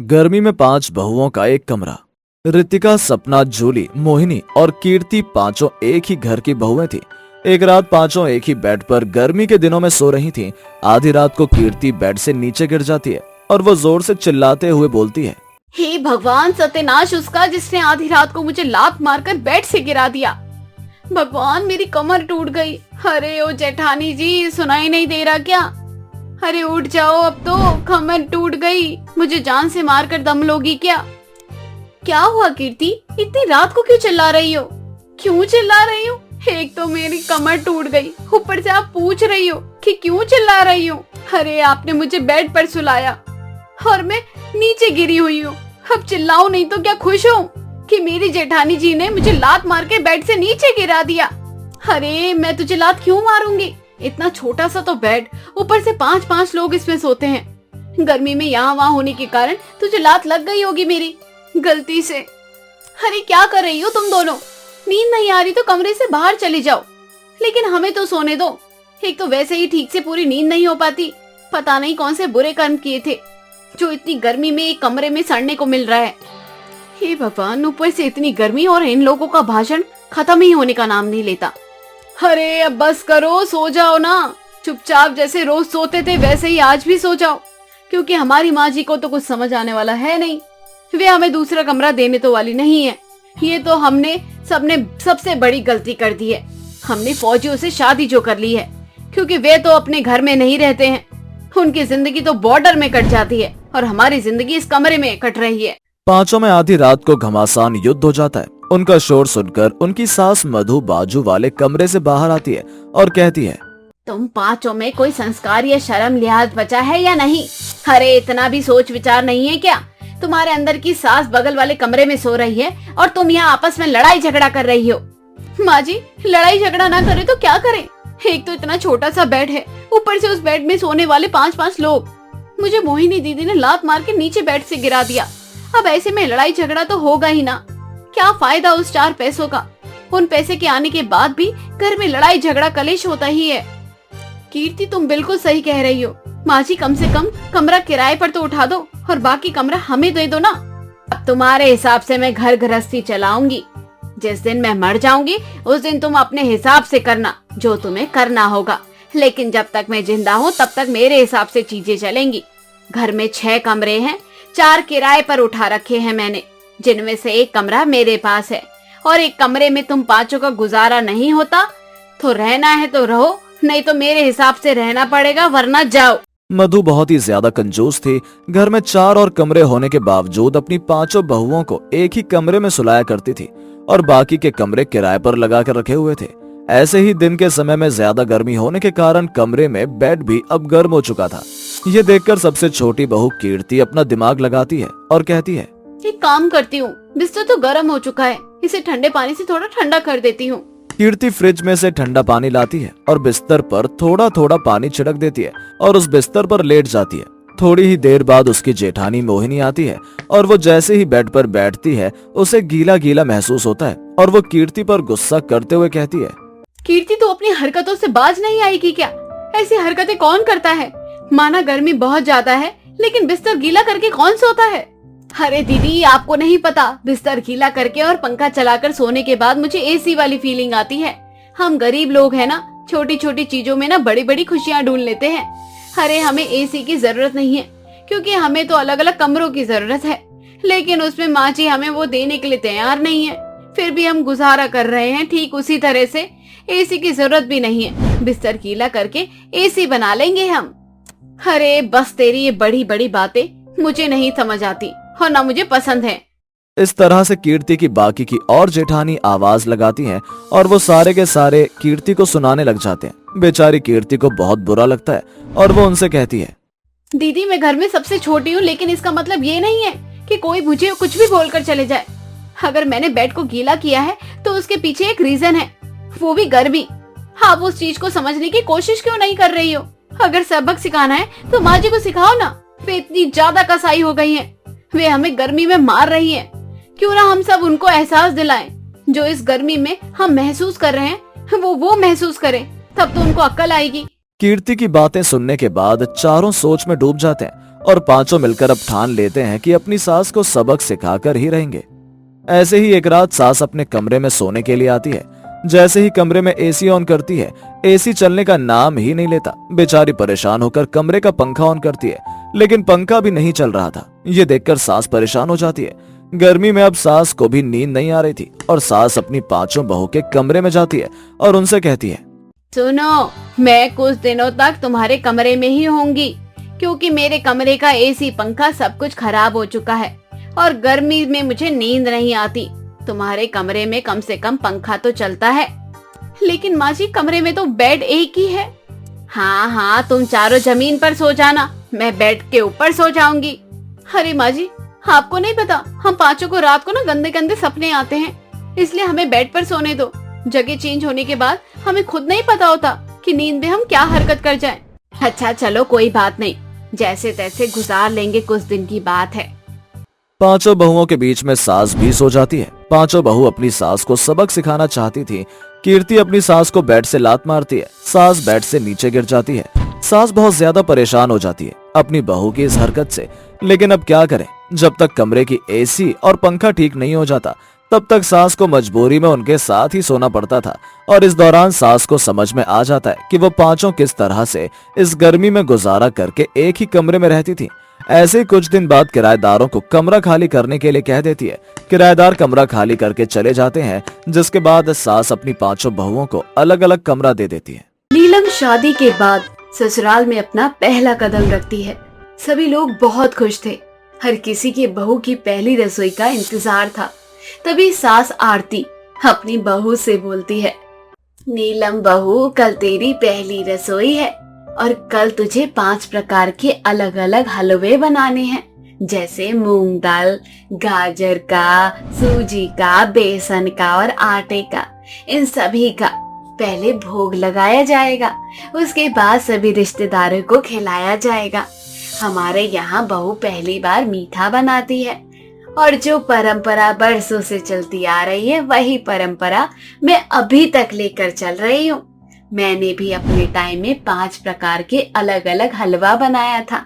गर्मी में 5 बहुओं का एक कमरा। ऋतिका, सपना, जूली, मोहिनी और कीर्ति पांचों एक ही घर की बहुएं थी। एक रात पांचों एक ही बेड पर गर्मी के दिनों में सो रही थीं। आधी रात को कीर्ति बेड से नीचे गिर जाती है और वो जोर से चिल्लाते हुए बोलती है, हे भगवान, सत्यानाश उसका जिसने आधी रात को मुझे लात मारकर बेड से गिरा दिया। भगवान, मेरी कमर टूट गई। अरे ओ जेठानी जी, सुनाई नहीं दे रहा क्या? अरे उठ जाओ, अब तो कमर टूट गई। मुझे जान से मारकर दम लोगी क्या? क्या हुआ कीर्ति, इतनी रात को क्यों चिल्ला रही हो? क्यों चिल्ला रही हो? एक तो मेरी कमर टूट गई, ऊपर से आप पूछ रही हो कि क्यों चिल्ला रही हो। अरे आपने मुझे बेड पर सुलाया और मैं नीचे गिरी हुई हूँ। अब चिल्लाओ नहीं तो क्या खुश हो कि मेरी जेठानी जी ने मुझे लात मार के बेड से नीचे गिरा दिया? अरे मैं तुझे लात क्यों मारूंगी? इतना छोटा सा तो बेड, ऊपर से 5-5 लोग इसमें सोते हैं। गर्मी में यहाँ वहाँ होने के कारण तुझे लात लग गई होगी मेरी गलती से। अरे क्या कर रही हो तुम दोनों? नींद नहीं आ रही तो कमरे से बाहर चले जाओ, लेकिन हमें तो सोने दो। एक तो वैसे ही ठीक से पूरी नींद नहीं हो पाती। पता नहीं कौन से बुरे कर्म किए थे जो इतनी गर्मी में एक कमरे में सड़ने को मिल रहा है। हे भगवान, ऊपर से इतनी गर्मी और इन लोगों का भाषण खत्म ही होने का नाम नहीं लेता। अरे अब बस करो, सो जाओ ना। चुपचाप जैसे रोज सोते थे वैसे ही आज भी सो जाओ, क्योंकि हमारी माँ जी को तो कुछ समझ आने वाला है नहीं। वे हमें दूसरा कमरा देने तो वाली नहीं है। ये तो हमने सबने सबसे बड़ी गलती कर दी है। हमने फौजियों से शादी जो कर ली है, क्योंकि वे तो अपने घर में नहीं रहते हैं। उनकी जिंदगी तो बॉर्डर में कट जाती है और हमारी जिंदगी इस कमरे में कट रही है। पांचों में आधी रात को घमासान युद्ध हो जाता है। उनका शोर सुनकर उनकी सास मधु बाजू वाले कमरे से बाहर आती है और कहती है, तुम पांचों में कोई संस्कार या शर्म लिहाज बचा है या नहीं? अरे इतना भी सोच विचार नहीं है क्या? तुम्हारे अंदर की सास बगल वाले कमरे में सो रही है और तुम यहाँ आपस में लड़ाई झगड़ा कर रही हो। माँ जी, लड़ाई झगड़ा ना करे तो क्या करें? एक तो इतना छोटा सा बेड है, ऊपर से उस बेड में सोने वाले 5-5 लोग। मुझे मोहिनी दीदी ने लात मार के नीचे बेड से गिरा दिया। अब ऐसे में लड़ाई झगड़ा तो होगा ही ना। क्या फायदा उस 4 पैसों का? उन पैसे के आने के बाद भी घर में लड़ाई झगड़ा कलेश होता ही है। कीर्ति, तुम बिल्कुल सही कह रही हो। माँ जी, कम से कम कमरा किराए पर तो उठा दो और बाकी कमरा हमें दे दो ना। अब तुम्हारे हिसाब से मैं घर गृहस्थी चलाऊंगी। जिस दिन मैं मर जाऊंगी उस दिन तुम अपने हिसाब से करना जो तुम्हें करना होगा, लेकिन जब तक मैं जिंदा हूँ तब तक मेरे हिसाब से चीजें चलेंगी। घर में 6 कमरे हैं, 4 किराए पर उठा रखे हैं मैंने, जिनमें से एक कमरा मेरे पास है। और एक कमरे में तुम पांचों का गुजारा नहीं होता तो रहना है तो रहो, नहीं तो मेरे हिसाब से रहना पड़ेगा, वरना जाओ। मधु बहुत ही ज्यादा कंजूस थी। घर में 4 और कमरे होने के बावजूद अपनी पांचों बहुओं को एक ही कमरे में सुलाया करती थी और बाकी के कमरे किराए पर लगा कर रखे हुए थे। ऐसे ही दिन के समय में ज्यादा गर्मी होने के कारण कमरे में बेड भी अब गर्म हो चुका था। ये देखकर सबसे छोटी बहू कीर्ति अपना दिमाग लगाती है और कहती है, एक काम करती हूँ, बिस्तर तो गर्म हो चुका है, इसे ठंडे पानी से थोड़ा ठंडा कर देती हूँ। कीर्ति फ्रिज में से ठंडा पानी लाती है और बिस्तर पर थोड़ा थोड़ा पानी छिड़क देती है और उस बिस्तर पर लेट जाती है। थोड़ी ही देर बाद उसकी जेठानी मोहिनी आती है और वो जैसे ही बेड पर बैठती है उसे गीला गीला महसूस होता है और वो कीर्ति पर गुस्सा करते हुए कहती है, कीर्ति, तो अपनी हरकतों से बाज नहीं आएगी क्या? ऐसी हरकतें कौन करता है? माना गर्मी बहुत ज्यादा है, लेकिन बिस्तर गीला करके कौन सोता है? अरे दीदी, आपको नहीं पता, बिस्तर गीला करके और पंखा चलाकर सोने के बाद मुझे एसी वाली फीलिंग आती है। हम गरीब लोग हैं ना, छोटी छोटी चीजों में ना बड़ी बड़ी खुशियां ढूंढ लेते हैं। अरे हमें एसी की जरूरत नहीं है, क्योंकि हमें तो अलग अलग कमरों की जरूरत है, लेकिन उसमें माँ जी हमें वो देने के लिए तैयार नहीं है। फिर भी हम गुजारा कर रहे हैं। ठीक उसी तरह से एसी की जरूरत भी नहीं है, बिस्तर गीला करके एसी बना लेंगे हम। अरे बस, तेरी ये बड़ी बड़ी बातें मुझे नहीं समझ आती और ना मुझे पसंद है। इस तरह से कीर्ति की बाकी की और जेठानी आवाज लगाती हैं और वो सारे के सारे कीर्ति को सुनाने लग जाते हैं। बेचारी कीर्ति को बहुत बुरा लगता है और वो उनसे कहती है, दीदी, मैं घर में सबसे छोटी हूँ, लेकिन इसका मतलब ये नहीं है कि कोई मुझे कुछ भी बोलकर चले जाए। अगर मैंने बेड को गीला किया है तो उसके पीछे एक रीजन है, वो भी गर्मी। आप उस चीज को समझने की कोशिश क्यों नहीं कर रही हो? अगर सबक सिखाना है तो माँ जी को सिखाओ ना। वे इतनी ज्यादा कसाई हो गई हैं, वे हमें गर्मी में मार रही हैं। क्यों ना हम सब उनको एहसास दिलाएं, जो इस गर्मी में हम महसूस कर रहे हैं वो महसूस करें, तब तो उनको अक्ल आएगी। कीर्ति की बातें सुनने के बाद चारों सोच में डूब जाते हैं और पांचों मिलकर अब ठान लेते हैं कि अपनी सास को सबक सिखाकर ही रहेंगे। ऐसे ही एक रात सास अपने कमरे में सोने के लिए आती है। जैसे ही कमरे में एसी ऑन करती है, एसी चलने का नाम ही नहीं लेता। बेचारी परेशान होकर कमरे का पंखा ऑन करती है, लेकिन पंखा भी नहीं चल रहा था। ये देखकर सास परेशान हो जाती है। गर्मी में अब सास को भी नींद नहीं आ रही थी और सास अपनी पांचों बहू के कमरे में जाती है और उनसे कहती है, सुनो, मैं कुछ दिनों तक तुम्हारे कमरे में ही होंगी, क्योंकि मेरे कमरे का एसी पंखा सब कुछ खराब हो चुका है और गर्मी में मुझे नींद नहीं आती। तुम्हारे कमरे में कम से कम पंखा तो चलता है। लेकिन माँ जी, कमरे में तो बेड एक ही है। हाँ हाँ, तुम चारों जमीन पर सो जाना, मैं बेड के ऊपर सो जाऊंगी। अरे माँ जी, आपको नहीं पता, हम पांचों को रात को ना गंदे गंदे सपने आते हैं, इसलिए हमें बेड पर सोने दो। जगह चेंज होने के बाद हमें खुद नहीं पता होता कि नींद में हम क्या हरकत कर जाएं। अच्छा चलो, कोई बात नहीं, जैसे तैसे गुजार लेंगे, कुछ दिन की बात है। पांचों बहुओं के बीच में सास भी सो जाती है। पांचों बहू अपनी सास को सबक सिखाना चाहती थी। कीर्ति अपनी सास को बेड से लात मारती है। सास बेड से नीचे गिर जाती है। सास बहुत ज्यादा परेशान हो जाती है अपनी बहू की इस हरकत से, लेकिन अब क्या करें। जब तक कमरे की एसी और पंखा ठीक नहीं हो जाता, तब तक सास को मजबूरी में उनके साथ ही सोना पड़ता था। और इस दौरान सास को समझ में आ जाता है कि वो पांचों किस तरह से इस गर्मी में गुजारा करके एक ही कमरे में रहती थी। ऐसे ही कुछ दिन बाद किराएदारों को कमरा खाली करने के लिए कह देती है। किराएदार कमरा खाली करके चले जाते हैं, जिसके बाद सास अपनी पांचों बहुओं को अलग अलग कमरा दे देती है। नीलम शादी के बाद ससुराल में अपना पहला कदम रखती है। सभी लोग बहुत खुश थे। हर किसी की बहू की पहली रसोई का इंतजार था। तभी सास आरती अपनी बहू से बोलती है, नीलम बहू, कल तेरी पहली रसोई है और कल तुझे 5 प्रकार के अलग अलग हलवे बनाने हैं, जैसे मूंग दाल, गाजर का, सूजी का, बेसन का और आटे का। इन सभी का पहले भोग लगाया जाएगा, उसके बाद सभी रिश्तेदारों को खिलाया जाएगा। हमारे यहाँ बहू पहली बार मीठा बनाती है और जो परंपरा बरसों से चलती आ रही है, वही परंपरा मैं अभी तक लेकर चल रही हूँ। मैंने भी अपने टाइम में 5 प्रकार के अलग अलग हलवा बनाया था,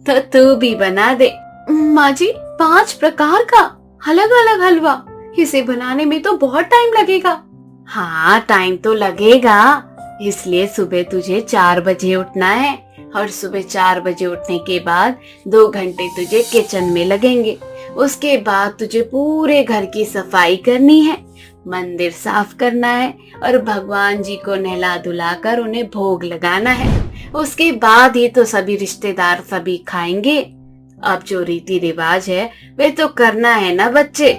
तो तू भी बना दे। माँ जी, 5 प्रकार का अलग अलग हलवा? इसे बनाने में तो बहुत टाइम लगेगा। हाँ, टाइम तो लगेगा, इसलिए सुबह तुझे 4 बजे उठना है और सुबह 4 बजे उठने के बाद 2 घंटे तुझे किचन में लगेंगे। उसके बाद तुझे पूरे घर की सफाई करनी है, मंदिर साफ करना है और भगवान जी को नहला धुलाकर उन्हें भोग लगाना है। उसके बाद ही तो सभी रिश्तेदार सभी खाएंगे। अब जो रीति रिवाज है वे तो करना है ना बच्चे।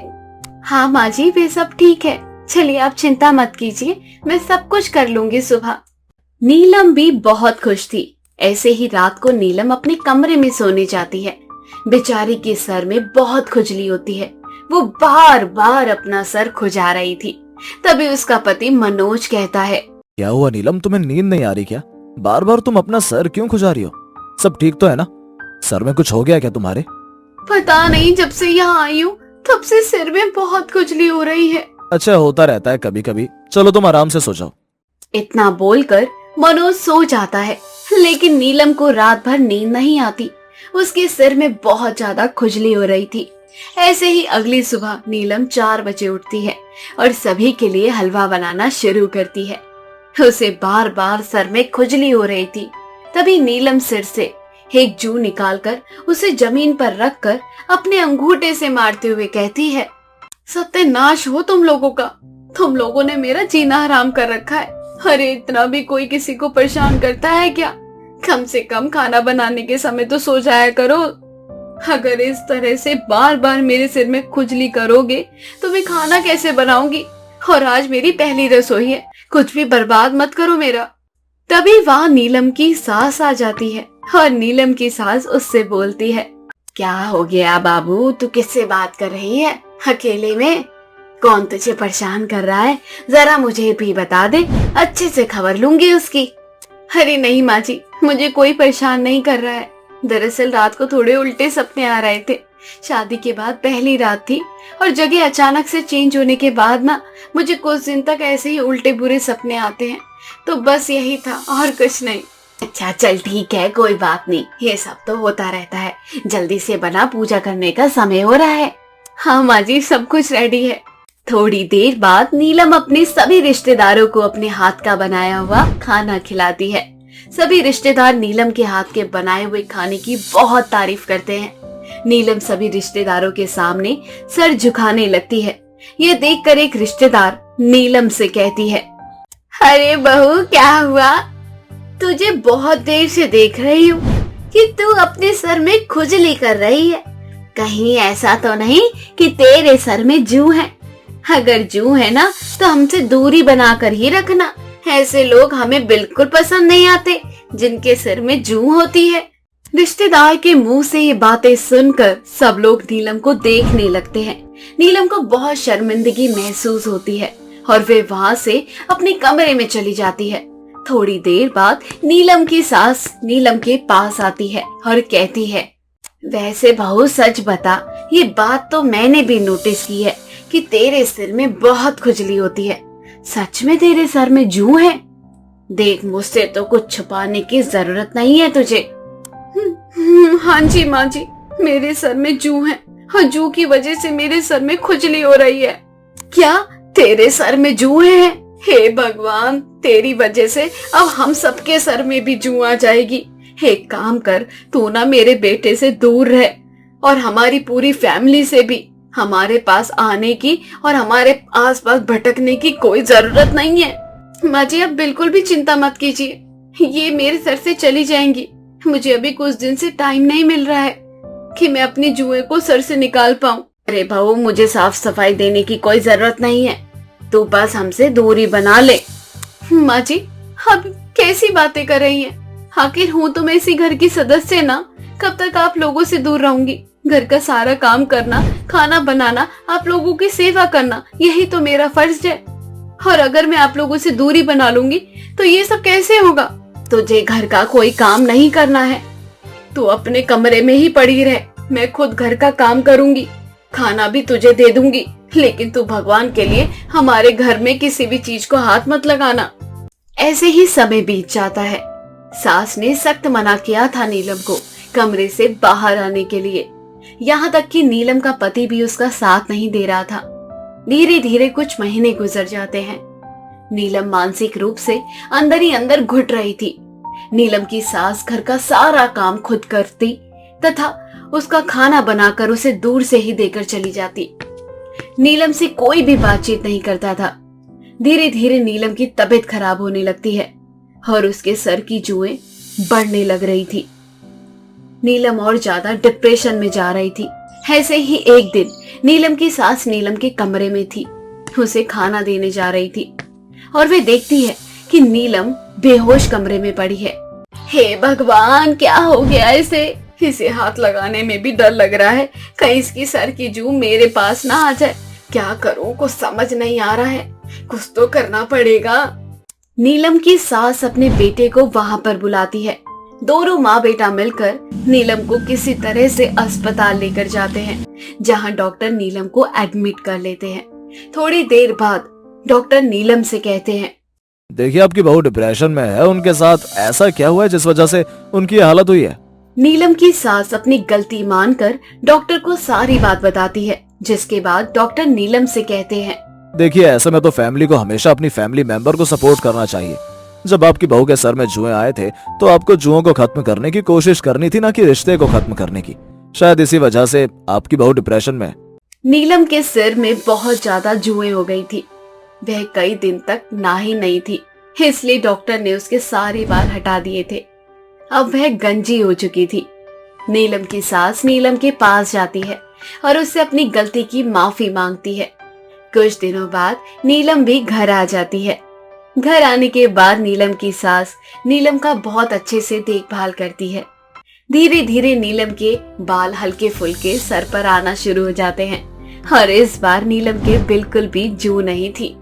हाँ माँ जी, वे सब ठीक है, चलिए आप चिंता मत कीजिए, मैं सब कुछ कर लूंगी सुबह। नीलम भी बहुत खुश थी। ऐसे ही रात को नीलम अपने कमरे में सोने जाती है। बेचारी के सर में बहुत खुजली होती है। वो बार बार अपना सर खुजा रही थी। तभी उसका पति मनोज कहता है, क्या हुआ नीलम, तुम्हें नींद नहीं आ रही क्या? बार बार तुम अपना सर क्यों खुजा रही हो? सब ठीक तो है ना? सर में कुछ हो गया क्या तुम्हारे? पता नहीं, जब से यहाँ आई हूँ तब से सिर में बहुत खुजली हो रही है। अच्छा, होता रहता है कभी कभी, चलो तुम आराम से सो जाओ। इतना बोलकर मनोज सो जाता है, लेकिन नीलम को रात भर नींद नहीं आती। उसके सिर में बहुत ज्यादा खुजली हो रही थी। ऐसे ही अगली सुबह नीलम 4 बजे उठती है और सभी के लिए हलवा बनाना शुरू करती है। उसे बार बार सर में खुजली हो रही थी। तभी नीलम सिर से एक जू निकालकर उसे जमीन पर रखकर अपने अंगूठे से मारते हुए कहती है, सत्यानाश हो तुम लोगों का, तुम लोगों ने मेरा जीना हराम कर रखा है। अरे इतना भी कोई किसी को परेशान करता है क्या? कम से कम खाना बनाने के समय तो सो जाया करो। अगर इस तरह से बार बार मेरे सिर में खुजली करोगे तो मैं खाना कैसे बनाऊंगी? और आज मेरी पहली रसोई है, कुछ भी बर्बाद मत करो मेरा। तभी वहाँ नीलम की सास आ जाती है और नीलम की सास उससे बोलती है, क्या हो गया बाबू, तू किससे बात कर रही है अकेले में? कौन तुझे परेशान कर रहा है? जरा मुझे भी बता दे, अच्छे से खबर लूंगी उसकी। अरे नहीं माँ जी, मुझे कोई परेशान नहीं कर रहा है। दरअसल रात को थोड़े उल्टे सपने आ रहे थे। शादी के बाद पहली रात थी और जगह अचानक से चेंज होने के बाद ना मुझे कुछ दिन तक ऐसे ही उल्टे बुरे सपने आते हैं, तो बस यही था और कुछ नहीं। अच्छा चल ठीक है, कोई बात नहीं, ये सब तो होता रहता है। जल्दी से बना, पूजा करने का समय हो रहा है। हाँ माँ जी, सब कुछ रेडी है। थोड़ी देर बाद नीलम अपने सभी रिश्तेदारों को अपने हाथ का बनाया हुआ खाना खिलाती है। सभी रिश्तेदार नीलम के हाथ के बनाए हुए खाने की बहुत तारीफ करते हैं। नीलम सभी रिश्तेदारों के सामने सर झुकाने लगती है। ये देखकर एक रिश्तेदार नीलम से कहती है, अरे बहू क्या हुआ? तुझे बहुत देर से देख रही हूँ कि तू अपने सर में खुजली कर रही है। कहीं ऐसा तो नहीं कि तेरे सर में जूं है? अगर जूं है ना तो हमसे दूरी बनाकर ही रखना। ऐसे लोग हमें बिल्कुल पसंद नहीं आते जिनके सिर में जूं होती है। रिश्तेदार के मुंह से ये बातें सुनकर सब लोग नीलम को देखने लगते हैं। नीलम को बहुत शर्मिंदगी महसूस होती है और वे वहाँ से अपने कमरे में चली जाती है। थोड़ी देर बाद नीलम की सास नीलम के पास आती है और कहती है, वैसे बहू सच बता, ये बात तो मैंने भी नोटिस की है कि तेरे सिर में बहुत खुजली होती है। सच में तेरे सर में जूं है? देख, मुझसे तो कुछ छुपाने की जरूरत नहीं है तुझे। हाँ जी माँ जी, मेरे सर में जूं है और जूं की वजह से मेरे सर में खुजली हो रही है। क्या तेरे सर में जूं है? हे भगवान, तेरी वजह से अब हम सबके सर में भी जूं आ जाएगी। एक काम कर, तू ना मेरे बेटे से दूर रह और हमारी पूरी फैमिली से भी। हमारे पास आने की और हमारे आसपास भटकने की कोई जरूरत नहीं है। माँ जी, आप बिल्कुल भी चिंता मत कीजिए, ये मेरे सर से चली जाएंगी। मुझे अभी कुछ दिन से टाइम नहीं मिल रहा है कि मैं अपनी जुएं को सर से निकाल पाऊं। अरे बहू, मुझे साफ सफाई देने की कोई जरूरत नहीं है, तू बस हमसे दूरी बना ले। माँ जी, अब कैसी बातें कर रही हैं? आखिर हूँ तो मैं इसी घर की सदस्य ना। कब तक आप लोगों से दूर रहूंगी? घर का सारा काम करना, खाना बनाना, आप लोगों की सेवा करना, यही तो मेरा फर्ज है। और अगर मैं आप लोगों से दूरी बना लूंगी तो ये सब कैसे होगा? तुझे घर का कोई काम नहीं करना है, तू अपने कमरे में ही पड़ी रह। मैं खुद घर का काम करूंगी, खाना भी तुझे दे दूंगी, लेकिन तू भगवान के लिए हमारे घर में किसी भी चीज को हाथ मत लगाना। ऐसे ही समय बीत जाता है। सास ने सख्त मना किया था नीलम को कमरे से बाहर आने के लिए। यहाँ तक कि नीलम का पति भी उसका साथ नहीं दे रहा था। धीरे धीरे कुछ महीने गुजर जाते हैं। नीलम मानसिक रूप से अंदर ही अंदर घुट रही थी। नीलम की सास घर का सारा काम खुद करती तथा उसका खाना बनाकर उसे दूर से ही देकर चली जाती। नीलम से कोई भी बातचीत नहीं करता था। धीरे धीरे नीलम की तबीयत खराब होने लगती है और उसके सर की जुएं बढ़ने लग रही थी। नीलम और ज्यादा डिप्रेशन में जा रही थी। ऐसे ही एक दिन नीलम की सास नीलम के कमरे में थी, उसे खाना देने जा रही थी और वे देखती है कि नीलम बेहोश कमरे में पड़ी है। हे भगवान, क्या हो गया इसे हाथ लगाने में भी डर लग रहा है, कहीं इसकी सर की जूं मेरे पास ना आ जाए। क्या करूं, कुछ समझ नहीं आ रहा है, कुछ तो करना पड़ेगा। नीलम की सास अपने बेटे को वहां पर बुलाती है। दोनों माँ बेटा मिलकर नीलम को किसी तरह से अस्पताल लेकर जाते हैं, जहां डॉक्टर नीलम को एडमिट कर लेते हैं। थोड़ी देर बाद डॉक्टर नीलम से कहते हैं, देखिए, आपकी बहू डिप्रेशन में है, उनके साथ ऐसा क्या हुआ है जिस वजह से उनकी हालत हुई है? नीलम की सास अपनी गलती मानकर डॉक्टर को सारी बात बताती है, जिसके बाद डॉक्टर नीलम से कहते हैं, देखिए, ऐसे में तो फैमिली को हमेशा अपनी फैमिली मेंबर को सपोर्ट करना चाहिए। जब आपकी बहू के सर में जुएं आए थे तो आपको जुओं को खत्म करने की कोशिश करनी थी, ना कि रिश्ते को खत्म करने की। शायद इसी वजह से आपकी बहू डिप्रेशन में। नीलम के सिर में बहुत ज्यादा जुएं हो गई थी। वह कई दिन तक नहाई नहीं थी, इसलिए डॉक्टर ने उसके सारे बाल हटा दिए थे। अब वह गंजी हो चुकी थी। नीलम की सास नीलम के पास जाती है और उससे अपनी गलती की माफी मांगती है। कुछ दिनों बाद नीलम भी घर आ जाती है। घर आने के बाद नीलम की सास नीलम का बहुत अच्छे से देखभाल करती है। धीरे धीरे नीलम के बाल हल्के फुल्के सर पर आना शुरू हो जाते हैं और इस बार नीलम के बिल्कुल भी जूं नहीं थी।